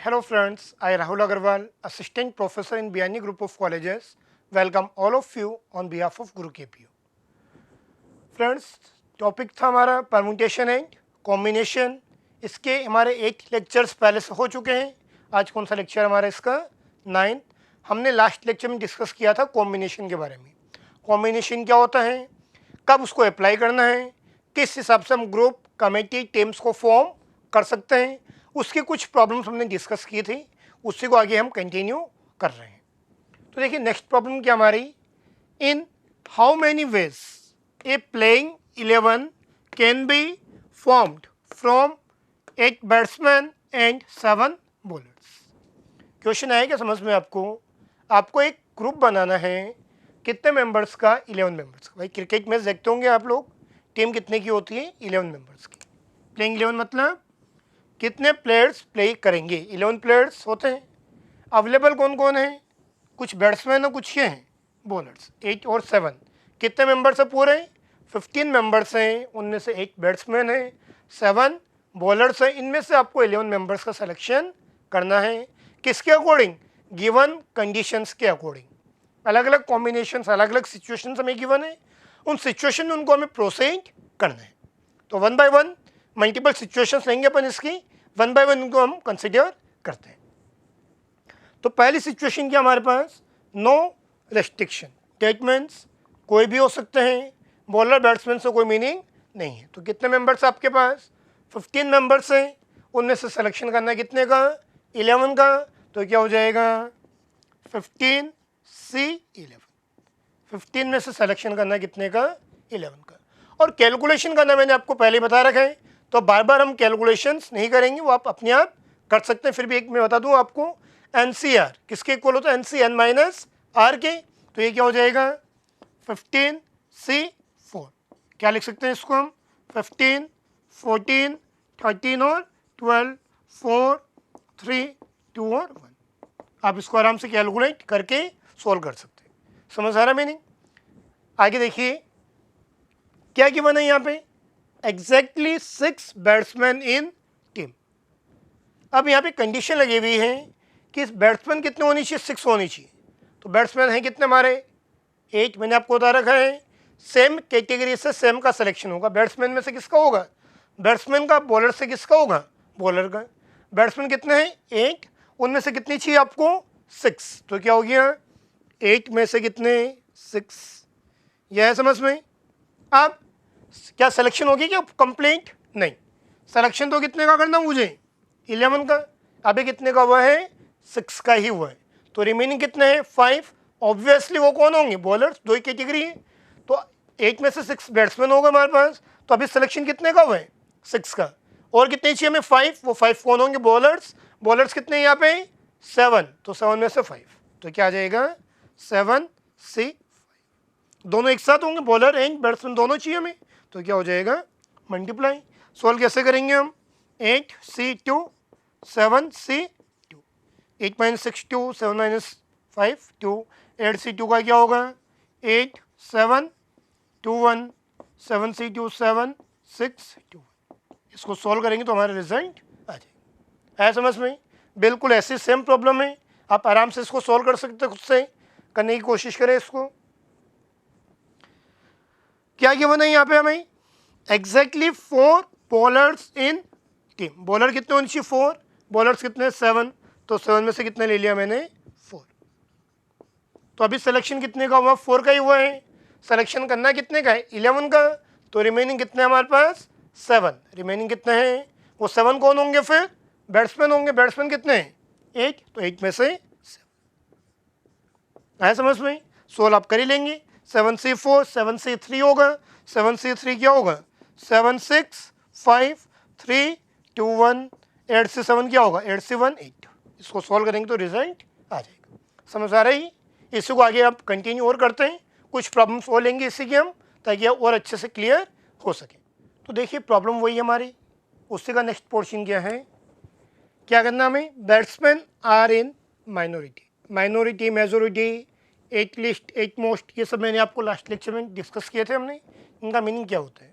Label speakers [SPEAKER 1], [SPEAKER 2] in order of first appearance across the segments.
[SPEAKER 1] Hello friends, I Rahul Agarwal, Assistant Professor in BNE Group of Colleges. Welcome all of you on behalf of Guru KPU. Friends, topic था हमारा permutation and combination. इसके हमारे 8 lectures पहले से हो चुके हैं। आज कौन सा लेक्चर हमारा इसका 9। हमने लास्ट लेक्चर में डिस्कस किया था कॉम्बिनेशन के बारे में। कॉम्बिनेशन क्या होता है, कब उसको अप्लाई करना है, किस हिसाब से हम ग्रुप कमेटी टीम्स को फॉर्म कर सकते हैं, उसके कुछ प्रॉब्लम्स हमने डिस्कस की थी। उसी को आगे हम कंटिन्यू कर रहे हैं। तो देखिए नेक्स्ट प्रॉब्लम क्या हमारी, in how many ways A playing 11 can be formed from 8 batsman and 7 bowlers. Question आएगा समझ में आपको एक ग्रुप बनाना है, कितने मेंबर्स का, 11 मेंबर्स का। भाई क्रिकेट मैच देखते होंगे आप लोग, टीम कितने की होती है, 11 मेंबर्स की। प्लेइंग 11 मतलब कितने प्लेयर्स प्ले करेंगे, 11 प्लेयर्स होते हैं। अवेलेबल कौन कौन है, कुछ बैट्समैन और कुछ ये हैं बॉलर्स, 8 और 7। कितने मेंबर्स है पूरे, 15 मेंबर्स हैं, उनमें से 8 बैट्समैन हैं, 7 बॉलर्स हैं। इनमें से आपको 11 मेंबर्स का सिलेक्शन करना है, किसके अकॉर्डिंग, गिवन कंडीशंस के अकॉर्डिंग। अलग अलग कॉम्बिनेशंस, अलग अलग सिचुएशंस हमें गिवन है, उन सिचुएशन में उनको हमें प्रोसीड करना है। तो 1 बाय 1 मल्टीपल सिचुएशंस लेंगे अपन इसकी, 1 बाय 1 उनको हम कंसिडर करते हैं। तो पहली सिचुएशन क्या हमारे पास, नो रेस्ट्रिक्शन। डेट मीन्स कोई भी हो सकते हैं, बॉलर बैट्समैन से कोई मीनिंग नहीं है। तो कितने मेंबर्स आपके पास, 15 मेंबर्स हैं, उनमें से सिलेक्शन करना है कितने का, 11 का। तो क्या हो जाएगा 15C11, 15 में से सिलेक्शन करना है कितने का, 11 का। और कैलकुलेशन करना मैंने आपको पहले बता रखा है, तो बार बार हम कैलकुलेशंस नहीं करेंगे, वो आप अपने आप कर सकते हैं। फिर भी एक मैं बता दूं आपको, NCR किसके इक्वल होता है, NCN माइनस R के। तो ये क्या हो जाएगा 15C4। क्या लिख सकते हैं इसको हम, 15, 14, 13 और 12, 4, 3, 2 और 1। आप इसको आराम से कैलकुलेट करके सोल्व कर सकते हैं। समझ आ रहा मीनिंग। आगे देखिए क्या गिवन है यहाँ पे, एग्जैक्टली 6 बैट्समैन इन टीम। अब यहाँ पे कंडीशन लगी हुई है कि बैट्समैन कितने होनी चाहिए, 6 होनी चाहिए। तो बैट्समैन हैं कितने हमारे, 8। मैंने आपको बता रखा है सेम कैटेगरी से सेम का सिलेक्शन होगा। बैट्समैन में से किसका होगा, बैट्समैन का। बॉलर से किसका होगा, बॉलर का। बैट्समैन कितने हैं, 8, उनमें से कितनी चाहिए आपको, 6। तो क्या हो गया 8 में से कितने, 6। यह है समझ में। अब क्या सिलेक्शन होगी क्या कंप्लीट, नहीं। सिलेक्शन तो कितने का करना मुझे, 11 का। अभी कितने का हुआ है, 6 का ही हुआ है। तो रिमेनिंग कितने हैं, 5। ऑब्वियसली वो कौन होंगे, बॉलर्स, 2 ही कैटेगरी है। तो 8 में से 6 बैट्समैन होगा हमारे पास। तो अभी सिलेक्शन कितने का हुआ है, 6 का। और कितने चाहिए हमें, 5। वो 5 कौन होंगे, बॉलर्स। बॉलर्स कितने यहाँ पे, 7। तो 7 में से 5, तो क्या आ जाएगा 7C5। दोनों एक साथ होंगे, बॉलर एंड बैट्समैन दोनों चाहिए हमें। तो क्या हो जाएगा मल्टीप्लाई। सॉल्व कैसे करेंगे हम, 8C2 7C2, 8 - 6 2, 7 - 5 2, 8C2 का क्या होगा 8 7 2 1, 7C2 7 6 2। इसको सॉल्व करेंगे तो हमारा रिजल्ट आ जाएगा। है समझ में, बिल्कुल ऐसी सेम प्रॉब्लम है, आप आराम से इसको सॉल्व कर सकते, खुद से करने की कोशिश करें इसको। क्या गिवन है यहाँ पे हमें, एग्जैक्टली 4 बॉलर्स इन टीम। बॉलर कितने होने चाहिए, 4। बॉलर्स कितने, 7। तो 7 में से कितने ले लिया मैंने, 4। तो अभी सिलेक्शन कितने का हुआ, 4 का ही हुआ है। सिलेक्शन करना कितने का है, 11 का। तो रिमेनिंग कितने हमारे पास, 7। रिमेनिंग कितने हैं, वो 7 कौन होंगे, फिर बैट्समैन होंगे। बैट्समैन कितने हैं, 8। तो 8 में से 7 है समझ में। सोल्व आप कर ही लेंगे। 7C4 7C3 होगा, 7C3 क्या होगा 7 6 5 3 2 1, 8C7 क्या होगा 8C1 8। इसको सॉल्व करेंगे तो रिजल्ट आ जाएगा। समझ आ रही, इसी को आगे आप कंटिन्यू और करते हैं, कुछ प्रॉब्लम्स और लेंगे इसी की हम, ताकि और अच्छे से क्लियर हो सके। तो देखिए प्रॉब्लम वही हमारी, उसी का नेक्स्ट पोर्शन क्या है, क्या करना हमें, batsman are in minority. Minority, majority, at least, at most, ये सब मैंने आपको लास्ट लेक्चर में डिस्कस किए थे हमने, इनका मीनिंग क्या होता है।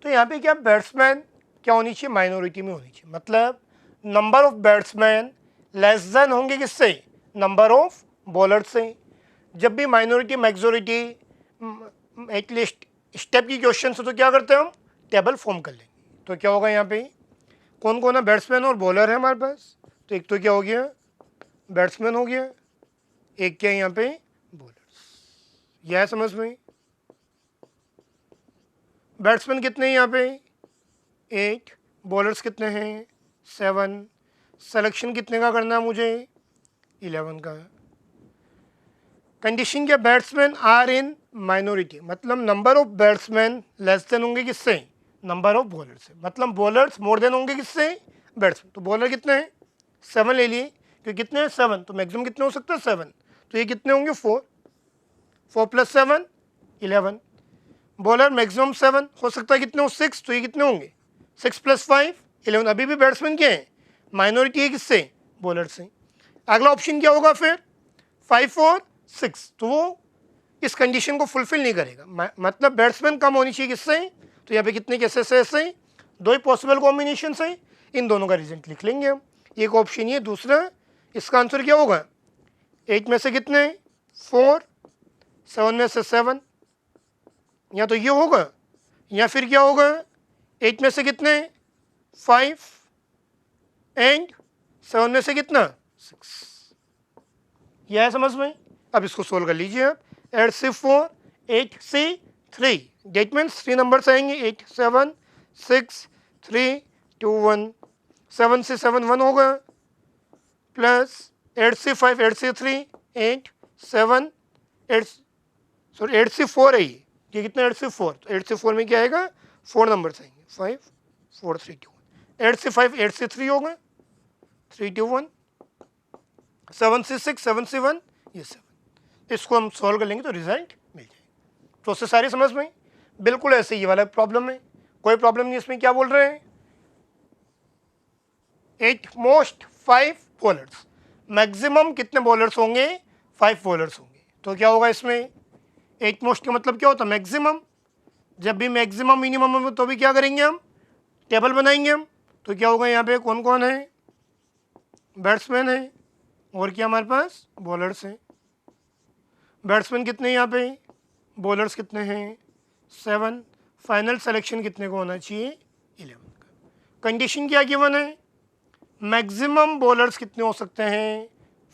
[SPEAKER 1] तो यहाँ पे क्या बैट्समैन क्या होनी चाहिए, माइनॉरिटी में होनी चाहिए। मतलब number of batsman less than होंगे किससे, नंबर ऑफ बॉलर से। जब भी माइनॉरिटी मेजॉरिटी एटलीस्ट स्टेप की क्वेश्चन हो तो क्या करते हैं हम, टेबल फॉर्म कर लेंगे। तो क्या होगा यहाँ पे, कौन कौन है, बैट्समैन और बॉलर है हमारे पास। तो एक तो क्या हो गया, बैट्समैन हो गया, एक क्या है यहाँ पे, बॉलर्स। यह है समझ में। बैट्समैन कितने हैं यहाँ पे, 8, बॉलर्स कितने हैं, 7। सिलेक्शन कितने का करना है मुझे, 11 का। कंडीशन क्या, बैट्समैन आर इन माइनॉरिटी, मतलब number of batsman less than होंगे किससे, नंबर ऑफ बॉलर से, मतलब बॉलर्स मोर देन होंगे किससे, बैट्समैन। तो बॉलर कितने हैं, 7 ले लिए, क्योंकि कितने हैं 7, तो मैक्सिमम कितने हो सकते हैं 7, तो ये कितने होंगे 4, 4 + 7 11। बॉलर मैक्सिमम 7 हो सकता है, कितने हो 6, तो ये कितने होंगे 6 + 5 11। अभी भी बैट्समैन क्या है, माइनॉरिटी है किससे, बॉलर से। अगला ऑप्शन क्या होगा फिर, 5 और 6, तो वो इस कंडीशन को फुलफिल नहीं करेगा, मतलब बैट्समैन कम होनी चाहिए किससे। तो यहाँ पे कितने केसेस है ऐसे, 2 ही पॉसिबल कॉम्बिनेशन है, इन दोनों का रिजल्ट लिख लेंगे हम। एक ऑप्शन ये, दूसरा इसका आंसर क्या होगा, 8 में से कितने 4, 7 में से 7, या तो ये होगा, या फिर क्या होगा 8 में से कितने 5 एंड 7 में से कितना 6। यह है समझ में। अब इसको सोल्व कर लीजिए आप, 8 से 4, 8 से 3, डेट मीन्स 3 नंबर्स आएंगे, 8 7 6 3 2 1, 7 से 7 1 होगा, प्लस 8 से 5, 8 से 3 8 7 8, सॉरी 8 से 4 है ये कितना 8 से 4, तो 8 से 4 में क्या आएगा 4 नंबर्स आएंगे, 5 4 3 2 1। 8 से 5, 8 से 3 होगा, 3 2 1, 7 से 6, 7 से 1, ये 7। इसको हम सॉल्व कर लेंगे तो रिजल्ट मिल जाएगा। प्रोसेस सारी समझ में, बिल्कुल ऐसे ये वाला प्रॉब्लम है, कोई प्रॉब्लम नहीं। इसमें क्या बोल रहे हैं, 8 मोस्ट 5 बॉलर्स, मैक्सिमम कितने बॉलर्स होंगे 5 बॉलर्स होंगे। तो क्या होगा इसमें, 8 मोस्ट का मतलब क्या होता है, मैक्सिमम। जब भी मैक्सिमम मिनिमम हो तो भी क्या करेंगे हम, टेबल बनाएंगे हम। तो क्या होगा यहाँ पे कौन कौन है, बैट्समैन है, और क्या हमारे पास बॉलर्स हैं। बैट्समैन कितने हैं यहाँ पे, बॉलर्स कितने हैं 7, फाइनल सिलेक्शन कितने को होना चाहिए 11 का। कंडीशन क्या गिवन है, मैक्सिमम बॉलर्स कितने हो सकते हैं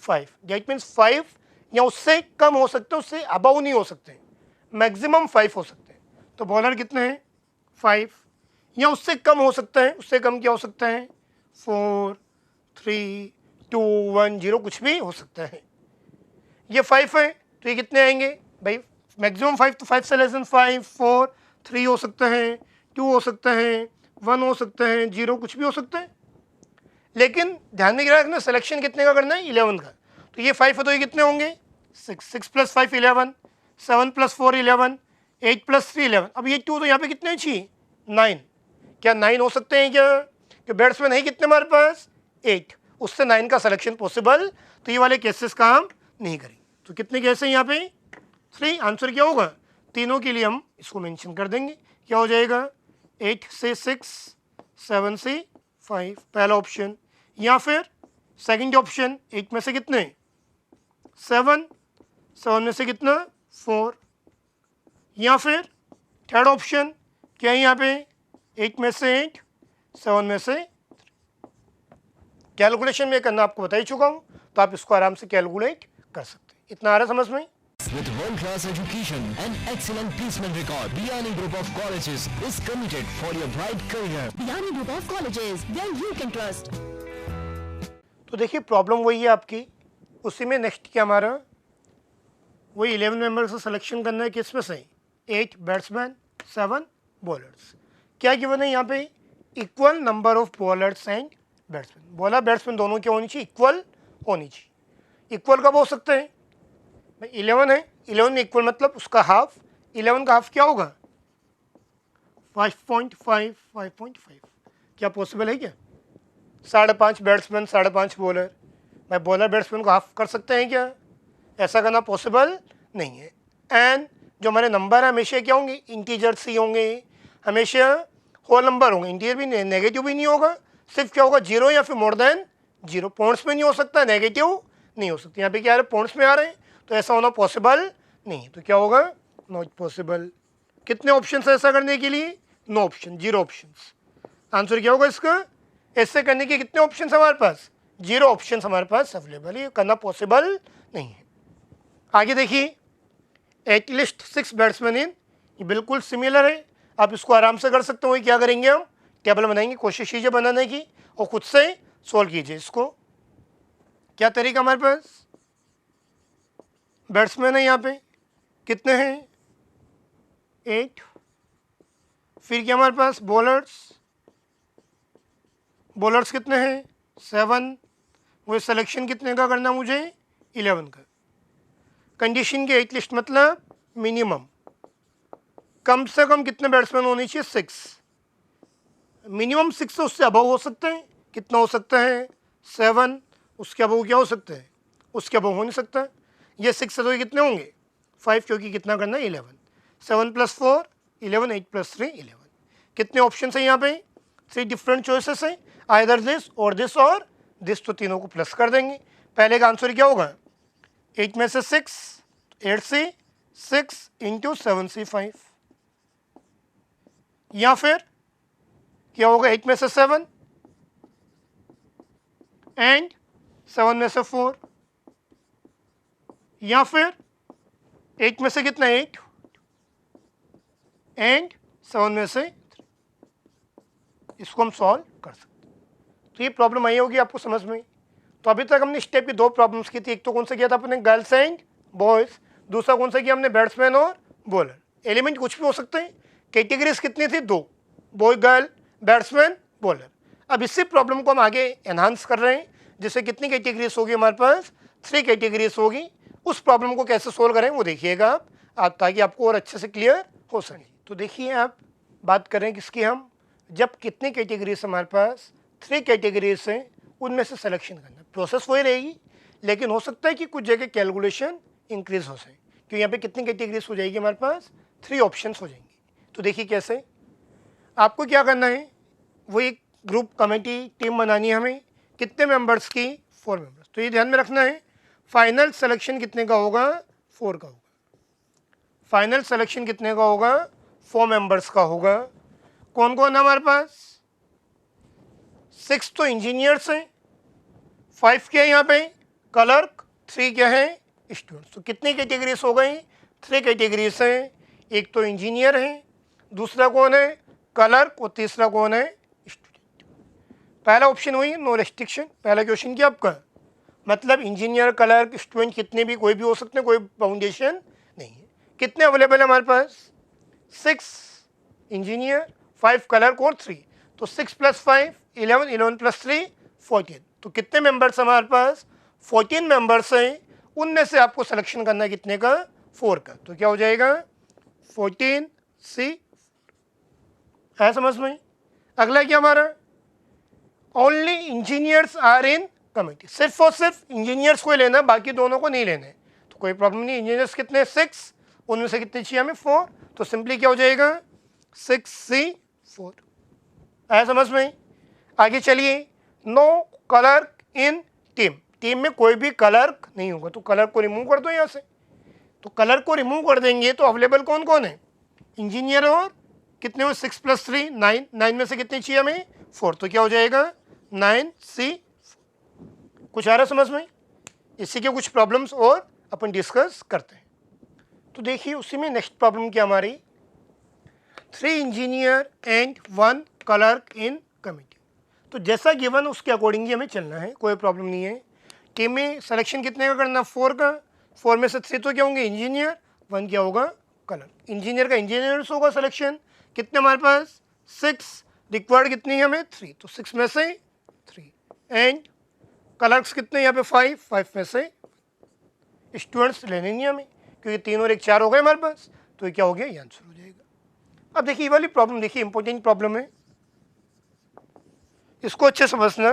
[SPEAKER 1] 5, दैट मीन्स 5 या उससे कम हो सकते हैं, उससे अबव नहीं हो सकते, मैक्सिमम 5 हो सकते हैं। तो बॉलर कितने हैं 5, या उससे कम हो सकते हैं, उससे कम क्या हो सकता है 4 3 2 1 0, कुछ भी हो सकता है। ये 5 है तो ये कितने आएंगे भाई, मैक्सिमम 5, तो 5 से लेस देन 5 4 3 हो सकता है, 2 हो सकता है, 1 हो सकता है, 0 कुछ भी हो सकता है। लेकिन ध्यान में रखना सिलेक्शन कितने का करना है 11 का। तो ये 5 है तो ये कितने होंगे 6, 6 + 5 11, 7 + 4 11, 8 + 3 11। अब ये 2 तो यहाँ पे कितने चाहिए 9, क्या 9 हो सकते हैं क्या, कि बैट्समैन है कितने हमारे पास 8, उससे 9 का सिलेक्शन पॉसिबल, तो ये वाले केसेस काम नहीं करेंगे। तो कितने केस हैं यहाँ पे 3, आंसर क्या होगा, तीनों के लिए हम इसको मेंशन कर देंगे, क्या हो जाएगा 8 से 6, 7 से 5 पहला ऑप्शन, या फिर सेकंड ऑप्शन 8 में से कितने 7, 7 में से कितना 4, या फिर थर्ड ऑप्शन क्या है यहाँ पे 8 में से 8, 7 में से 3। कैलकुलेशन में करना आपको बता ही चुका हूँ, तो आप इसको आराम से कैलकुलेट कर सकते हैं। इतना आ रहा समझ में।
[SPEAKER 2] With world-class education and excellent placement record, Biyani Group of Colleges is committed for your bright career.
[SPEAKER 3] Biyani Group of Colleges, where you can trust.
[SPEAKER 1] तो देखिए प्रॉब्लम वही है आपकी, उसी में नेक्स्ट क्या हमारा वही 11 मेंबर्स का सिलेक्शन करना है, किस में से 8 बैट्समैन 7 बॉलर्स। क्या गिवन है यहाँ पे, equal number of bowlers and batsman. Bowler batsman दोनों क्या होनी चाहिए, इक्वल होनी चाहिए। इक्वल कब हो सकते हैं, 11 है, 11 में इक्वल मतलब उसका हाफ, 11 का हाफ क्या होगा 5.5, 5.5। क्या पॉसिबल है क्या, 5.5 बैट्समैन 5.5 बॉलर, भाई बॉलर बैट्समैन को हाफ कर सकते हैं क्या, ऐसा करना पॉसिबल नहीं है। एंड जो हमारे नंबर है हमेशा क्या होंगे, इंटीजर्स ही होंगे, हमेशा होल नंबर होंगे, इंटीजर भी नेगेटिव भी नहीं होगा, सिर्फ क्या होगा 0 या फिर मोर देन जीरो। पॉइंट्स में नहीं हो सकता, नेगेटिव नहीं हो सकती। यहाँ पे क्या आ रहा है, पॉइंट्स में आ रहे हैं, तो ऐसा होना पॉसिबल नहीं है। तो क्या होगा, नॉट पॉसिबल। कितने ऑप्शन है ऐसा करने के लिए, no option, zero option. Answer क्या होगा इसका, ऐसे करने के कितने ऑप्शन हमारे पास, जीरो ऑप्शन हमारे पास अवेलेबल है, ये करना पॉसिबल नहीं है। आगे देखिए, एटलीस्ट 6 बैट्समैन इन, ये बिल्कुल सिमिलर है, आप इसको आराम से कर सकते हो। क्या करेंगे हम, टेबल बनाएंगे, कोशिश कीजिए बनाने की और खुद से सोल्व कीजिए इसको। क्या तरीका हमारे पास, बैट्समैन है यहाँ पे कितने हैं, 8। फिर क्या हमारे पास बॉलर्स कितने हैं, 7। वो सिलेक्शन कितने का करना मुझे, 11 का। कंडीशन के एटलीस्ट मतलब मिनिमम, कम से कम कितने बैट्समैन होने चाहिए, 6। मिनिमम 6 से उससे अबव हो सकते हैं, कितना हो सकता है, 7। उसके अबव क्या हो सकता है, उसके अबव हो नहीं सकता। ये 6 से तो ये कितने होंगे, 5, क्योंकि कितना करना है, 11। 7 + 4 11, 8 + 3 11। कितने ऑप्शन है यहाँ पे, 3 डिफरेंट चॉइसेस हैं, आइदर दिस और दिस और दिस, तो तीनों को प्लस कर देंगे। पहले का आंसर क्या होगा, 8 में से 6, 8C 6 × 7C 5, या फिर क्या होगा, 8 में से 7 एंड 7 में से 4, या फिर 8 में से कितना, 8 एंड 7 में से 3। इसको हम सॉल्व कर सकते हैं। तो ये प्रॉब्लम आई होगी आपको समझ में। तो अभी तक हमने स्टेप की 2 प्रॉब्लम्स की थी। एक तो कौन सा किया था अपने, गर्ल्स एंड बॉयज़। दूसरा कौन सा किया हमने, बैट्समैन और बॉलर। एलिमेंट कुछ भी हो सकते हैं। कैटेगरीज कितनी थी, 2, बॉय गर्ल, बैट्समैन, बॉलर। अब इसी प्रॉब्लम को हम आगे एनहांस कर रहे हैं, जिससे कितनी कैटेगरीज होगी हमारे पास, 3 कैटेगरीज होगी। उस प्रॉब्लम को कैसे सोल्व करें वो देखिएगा आप, ताकि आपको और अच्छे से क्लियर हो सके। तो देखिए, आप बात करें किसकी, हम जब कितनी कैटेगरीज हमारे पास, 3 कैटेगरीज हैं, उनमें से सिलेक्शन करना। प्रोसेस वही रहेगी, लेकिन हो सकता है कि कुछ जगह कैलकुलेशन इंक्रीज हो सके, क्योंकि यहाँ पे कितनी कैटेगरीज हो जाएगी हमारे पास, 3 ऑप्शंस हो जाएंगे। तो देखिए कैसे, आपको क्या करना है, वो एक ग्रुप कमेटी टीम बनानी है हमें, कितने मेंबर्स की, 4 मेंबर्स। तो ये ध्यान में रखना है, फाइनल सिलेक्शन कितने का होगा, 4 का होगा। फाइनल सिलेक्शन कितने का होगा, 4 मेंबर्स का होगा। कौन कौन है हमारे पास, 6 तो इंजीनियर्स हैं, 5 क्या है यहाँ पे, क्लर्क, 3 क्या है, स्टूडेंट्स। तो कितनी कैटेगरीज हो गई, 3 कैटेगरीज हैं। एक तो इंजीनियर है, दूसरा कौन है, क्लर्क, और तीसरा कौन है, स्टूडेंट। पहला ऑप्शन हुई नो रेस्ट्रिक्शन। पहला क्वेश्चन क्या आपका, मतलब इंजीनियर, क्लर्क, स्टूडेंट कितने भी, कोई भी हो सकते हैं, कोई बाउंडेशन नहीं है। कितने अवेलेबल है हमारे पास, 6 इंजीनियर, 5 क्लर्क और 3। तो 6 + 5 11, 11 + 3 14। तो कितने मेंबर्स हमारे पास, 14 मेंबर्स हैं। उनमें से आपको सिलेक्शन करना है कितने का, 4 का। तो क्या हो जाएगा, 14C है, समझ में। अगला क्या हमारा, only engineers are in committee. सिर्फ और सिर्फ इंजीनियर्स को ही लेना है, बाकी दोनों को नहीं लेना है। तो कोई प्रॉब्लम नहीं। इंजीनियर्स कितने, 6, उनमें से कितने चाहिए हमें, 4। तो सिंपली क्या हो जाएगा, 6C 4 है, समझ में। आगे चलिए, नो क्लर्क इन टीम। टीम में कोई भी क्लर्क नहीं होगा, तो क्लर्क को रिमूव कर दो यहाँ से। तो क्लर्क को रिमूव कर देंगे तो अवेलेबल कौन कौन है, इंजीनियर और कितने हो, 6 + 3 9। 9 में से कितने चाहिए हमें, 4। तो क्या हो जाएगा, 9C। कुछ आ रहा समझ में। इसी के कुछ प्रॉब्लम्स और अपन डिस्कस करते हैं। तो देखिए, उसी में नेक्स्ट प्रॉब्लम क्या हमारी, 3 engineer and 1 clerk in committee. तो जैसा गिवन उसके अकॉर्डिंग ही हमें चलना है, कोई प्रॉब्लम नहीं है। टीम में सिलेक्शन कितने का करना, 4 का। 4 में से 3 तो क्या होंगे, इंजीनियर, 1 क्या होगा, क्लर्क। इंजीनियर का इंजीनियर्स होगा सिलेक्शन, कितने हमारे पास, 6। रिक्वायर्ड कितनी है हमें, 3। तो 6 में से 3 एंड क्लर्क्स कितने यहाँ पे, 5 में से। स्टूडेंट्स लेने नहीं हमें, क्योंकि 3 और 1 4 हो गए हमारे पास। तो ये क्या हो गया, ये आंसर हो जाएगा। अब देखिए, ये वाली प्रॉब्लम देखिए, इंपॉर्टेंट प्रॉब्लम है, इसको अच्छे समझना।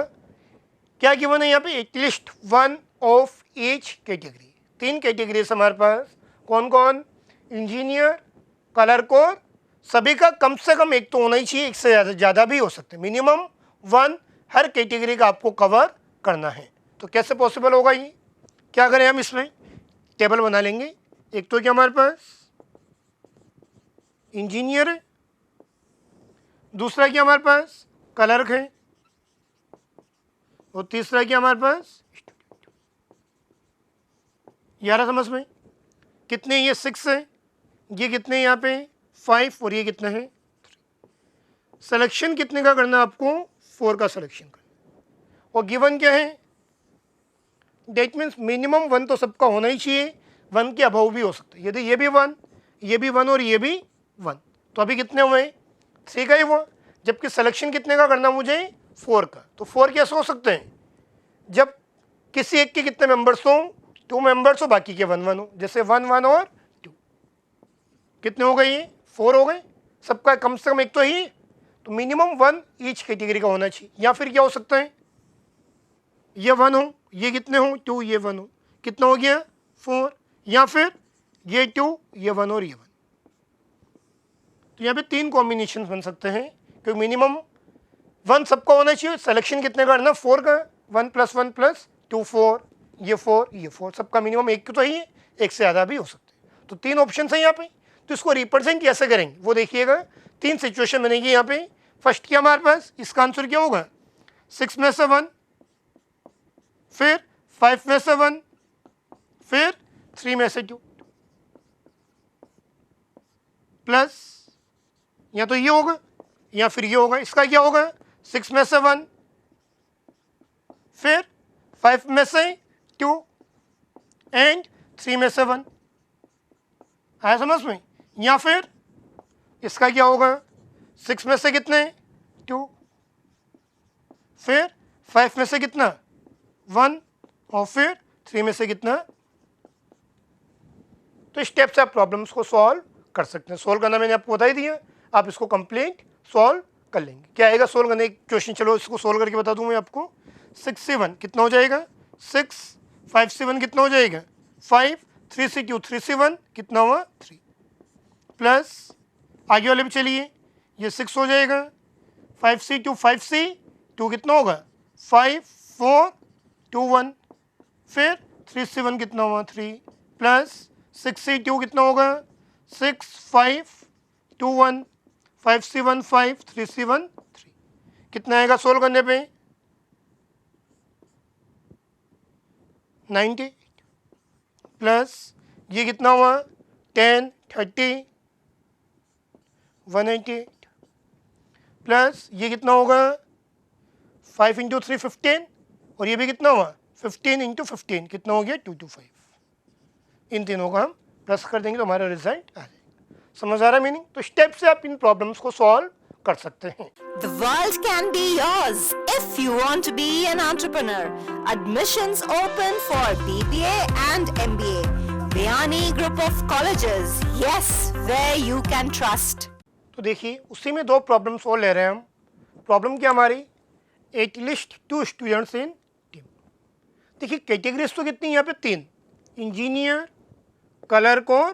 [SPEAKER 1] क्या गिवन है यहाँ पे, at least 1 of each category. 3 categories हमारे पास, कौन कौन, इंजीनियर, क्लर्क और सभी का कम से कम एक तो होना ही चाहिए, एक से ज़्यादा भी हो सकते हैं। मिनिमम 1 हर कैटेगरी का आपको कवर करना है। तो कैसे पॉसिबल होगा ये? क्या करें हम, इसमें टेबल बना लेंगे। एक तो क्या हमारे पास इंजीनियर है, दूसरा क्या हमारे पास क्लर्क है, और तीसरा क्या हमारे पास स्टूडेंट। यार समझ में कितने, ये 6 है, ये कितने यहाँ पे 5, और ये कितने हैं 3। सिलेक्शन कितने का करना है आपको? 4 का सिलेक्शन करना। और गिवन क्या है? डेट मीन्स मिनिमम 1 तो सबका होना ही चाहिए, 1 के अभाव भी हो सकता है। यदि ये भी 1, ये भी 1 और ये भी 1, तो अभी कितने हुए? 3 का ही हुआ। जबकि सिलेक्शन कितने का करना मुझे? 4 का। तो 4 कैसे हो सकते हैं? जब किसी एक के कितने मेंबर्स हो? 2 मेंबर्स हो, बाकी के 1 1 हो। जैसे 1 1 और 2 कितने हो गए? ये 4 हो गए। सबका कम से कम एक तो ही, तो मिनिमम 1 ईच कैटेगरी का होना चाहिए। या फिर क्या हो सकता है? ये 1 हो, ये कितने हो? 2, ये 1 हो, कितना हो गया? 4। या फिर ये 2, ये 1 और ये 1। तो यहाँ पे 3 कॉम्बिनेशन बन सकते हैं, क्योंकि मिनिमम 1 सबका होना चाहिए। सिलेक्शन कितने का करना? 4 का। 1 + 1 + 2 4, ये 4, ये 4, सबका मिनिमम एक तो ही है, एक से ज़्यादा भी हो सकते हैं। तो 3 ऑप्शन है यहाँ पे। तो इसको रिप्रेजेंट कैसे करेंगे वो देखिएगा। 3 सिचुएशन बनेगी यहाँ पे। फर्स्ट क्या हमारे पास, इसका आंसर क्या होगा? 6 में से 1, फिर 5 में से 1, फिर 3 में से 2, प्लस या तो ये होगा या फिर ये होगा। इसका क्या होगा? 6 में से 1, फिर 5 में से 2 एंड 3 में से 1। आया समझ में? या फिर इसका क्या होगा? 6 में से कितने? 2, फिर 5 में से कितना? 1, और फिर 3 में से कितना? तो स्टेप से आप प्रॉब्लम्स को सॉल्व कर सकते हैं। सॉल्व करना मैंने आपको बता ही दिया, आप इसको कंप्लीट सॉल्व कर लेंगे। क्या आएगा सॉल्व करने? एक क्वेश्चन चलो इसको सॉल्व करके बता दूं मैं आपको। 6 से 1 कितना हो जाएगा? 6, 5 से 1 कितना हो जाएगा? 5, 3 से 2, 3 से 1 कितना हुआ? 3, प्लस आगे वाले भी चलिए, ये 6 हो जाएगा। 5 से 2, 5 से 2 कितना होगा? 5, 4, 2 1, फिर 3 से 1 कितना हुआ? 3, प्लस 6 से 2 कितना होगा? 6, 5, 2 1, 5 से 1 5, 3 से 1 3। कितना आएगा सोल्व करने पे? 90, प्लस ये कितना हुआ? 10, 30, 188, प्लस ये कितना होगा? 5 × 3 15, और ये भी कितना हुआ? 15 × 15 कितना हो गया? 225। इन तीनों का हम प्लस कर देंगे तो हमारा रिजल्ट आ जाएगा। समझ आ रहा है मीनिंग? तो स्टेप से आप इन प्रॉब्लम्स को सॉल्व कर सकते हैं।
[SPEAKER 3] The world can be yours if you want to be an entrepreneur. Admissions open for BBA and MBA. Biyani Group of Colleges. Yes, where you can trust.
[SPEAKER 1] तो देखिए उसी में 2 प्रॉब्लम्स और ले रहे हैं हम। प्रॉब्लम क्या हमारी? At least 2 students in team. देखिए कैटेगरीज तो कितनी यहाँ पे? 3, इंजीनियर, क्लर्क और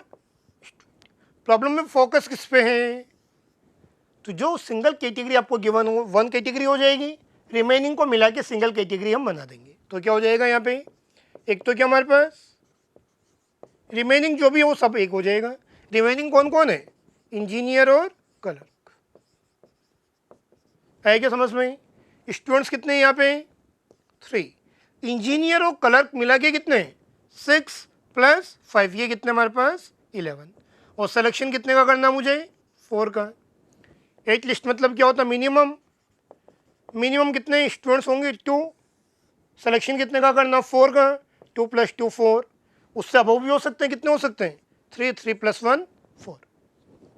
[SPEAKER 1] स्टूडेंट। प्रॉब्लम में फोकस किस पे है? तो जो सिंगल कैटेगरी आपको गिवन हो 1 कैटेगरी हो जाएगी, रिमेनिंग को मिला के सिंगल कैटेगरी हम बना देंगे। तो क्या हो जाएगा यहाँ पे? एक तो क्या हमारे पास रिमेनिंग जो भी हो सब एक हो जाएगा। रिमेनिंग कौन कौन है? इंजीनियर और क्लर्क। है क्या समझ में? स्टूडेंट्स कितने हैं यहाँ पे? 3। इंजीनियर और क्लर्क मिला के कितने? 6 + 5, ये कितने हमारे पास? 11। और सिलेक्शन कितने का करना मुझे? 4 का। एट लिस्ट मतलब क्या होता है? मिनिमम। मिनिमम कितने स्टूडेंट्स होंगे? 2। सिलेक्शन कितने का करना? 4 का। 2 + 2 4। उससे अबव भी हो सकते हैं। कितने हो सकते हैं? 3, 3 + 1 4।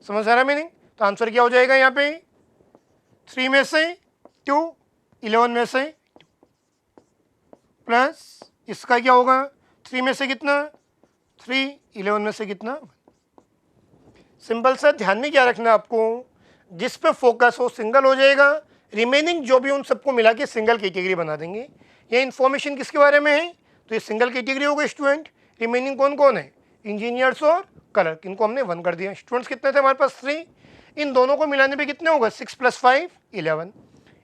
[SPEAKER 1] समझ आ रहा है मीनिंग? तो आंसर क्या हो जाएगा यहाँ पे? 3 में से 2, 11 में से 2, प्लस इसका क्या होगा? 3 में से कितना? 3, 11 में से कितना? 1। सिंपल सा ध्यान में क्या रखना है आपको? जिस पे फोकस हो सिंगल हो जाएगा, रिमेनिंग जो भी उन सबको मिला के सिंगल कैटेगरी बना देंगे। ये इन्फॉर्मेशन किसके बारे में है? तो ये सिंगल कैटेगरी होगा स्टूडेंट। रिमेनिंग कौन कौन है? इंजीनियर्स और क्लर्क। इनको हमने 1 कर दिया। स्टूडेंट्स कितने थे हमारे पास? 3। इन दोनों को मिलाने पे कितने होगा? 6 + 5 11।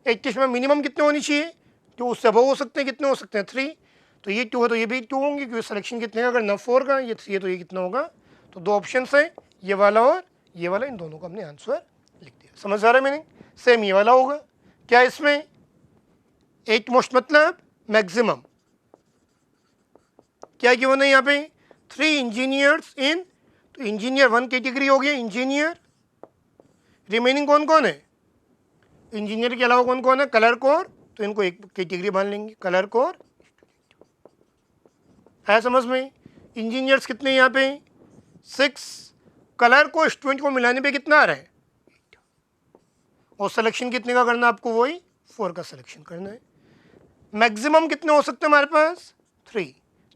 [SPEAKER 1] 81 में मिनिमम कितने होनी चाहिए? 2 उससे अबव हो सकते हैं, कितने हो सकते हैं 3, तो ये 2 है तो ये भी 2 होंगे क्योंकि सिलेक्शन कितने का करना 4 का, ये 3 है तो ये कितना होगा, तो 2 ऑप्शन है, ये वाला और ये वाला, इन दोनों का हमने आंसर लिख दिया। समझ आ रहा है मीनिंग? सेम ये वाला होगा क्या इसमें, 8 मोस्ट मतलब मैक्सिमम, क्या गिवन है यहाँ पे 3 इंजीनियर्स इन, तो इंजीनियर 1 कैटेगरी हो गया इंजीनियर, रिमेनिंग कौन कौन है, इंजीनियर के अलावा कौन कौन है, कलर कोर, तो इनको एक कैटेगरी मान लेंगे, कलर कोर है समझ में। इंजीनियर्स कितने यहाँ पे 6, कलर को स्टूडेंट को मिलाने पे कितना आ रहा है 8, और सिलेक्शन कितने का करना है आपको, वही 4 का सिलेक्शन करना है। मैक्सिमम कितने हो सकते हैं हमारे पास 3,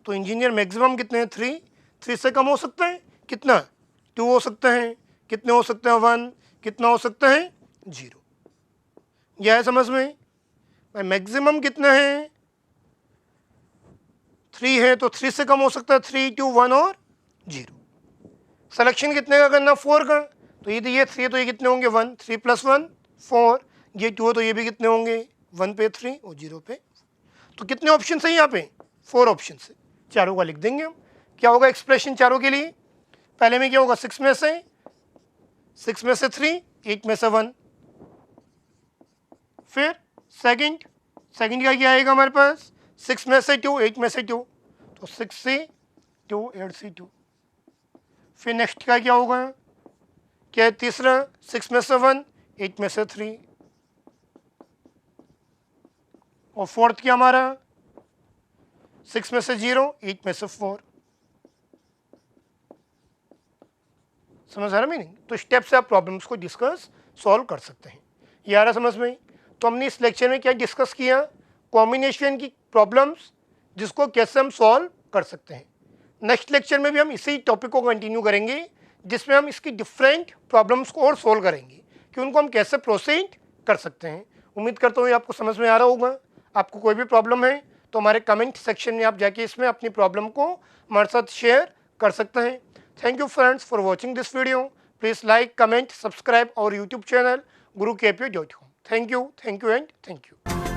[SPEAKER 1] तो इंजीनियर मैक्सिमम कितने हैं 3, 3 से कम हो सकता है कितना 2 हो सकते हैं, कितने हो सकते हैं 1, कितना हो सकता है 0, यह है समझ में। भाई मैक्सिमम कितना है 3 है तो 3 से कम हो सकता है 3, 2, 1 और 0। सिलेक्शन कितने का करना 4 का, तो ये 3 है तो ये कितने होंगे 1, 3 + 1 4, ये 2 है तो ये भी कितने होंगे 1 पे 3 और 0 पे, तो कितने ऑप्शन है यहाँ पे 4 ऑप्शन है, चारों का लिख देंगे हम। क्या होगा एक्सप्रेशन चारों के लिए, पहले में क्या होगा 6 में से 3, 8 में से 1, फिर सेकंड का क्या आएगा हमारे पास 6 में से 2, 8 में से 2, तो 6C 2 8C2, फिर नेक्स्ट का क्या होगा, क्या है तीसरा 6 में से 1, 8 में से 3, और फोर्थ क्या हमारा 6 में से 0, 8 में से 4। समझ आ रहा मीनिंग? तो स्टेप से आप प्रॉब्लम्स को डिस्कस सॉल्व कर सकते हैं। ये आ रहा समझ में? तो हमने इस लेक्चर में क्या डिस्कस किया, कॉम्बिनेशन की प्रॉब्लम्स जिसको कैसे हम सॉल्व कर सकते हैं। नेक्स्ट लेक्चर में भी हम इसी टॉपिक को कंटिन्यू करेंगे जिसमें हम इसकी डिफरेंट प्रॉब्लम्स को और सॉल्व करेंगे कि उनको हम कैसे प्रोसीड कर सकते हैं। उम्मीद करता हूँ आपको समझ में आ रहा होगा। आपको कोई भी प्रॉब्लम है तो हमारे कमेंट सेक्शन में आप जाके इसमें अपनी प्रॉब्लम को हमारे साथ शेयर कर सकते हैं। Thank you friends for watching this video. Please like, comment, subscribe और YouTube channel gurukpu.com। Thank you and thank you.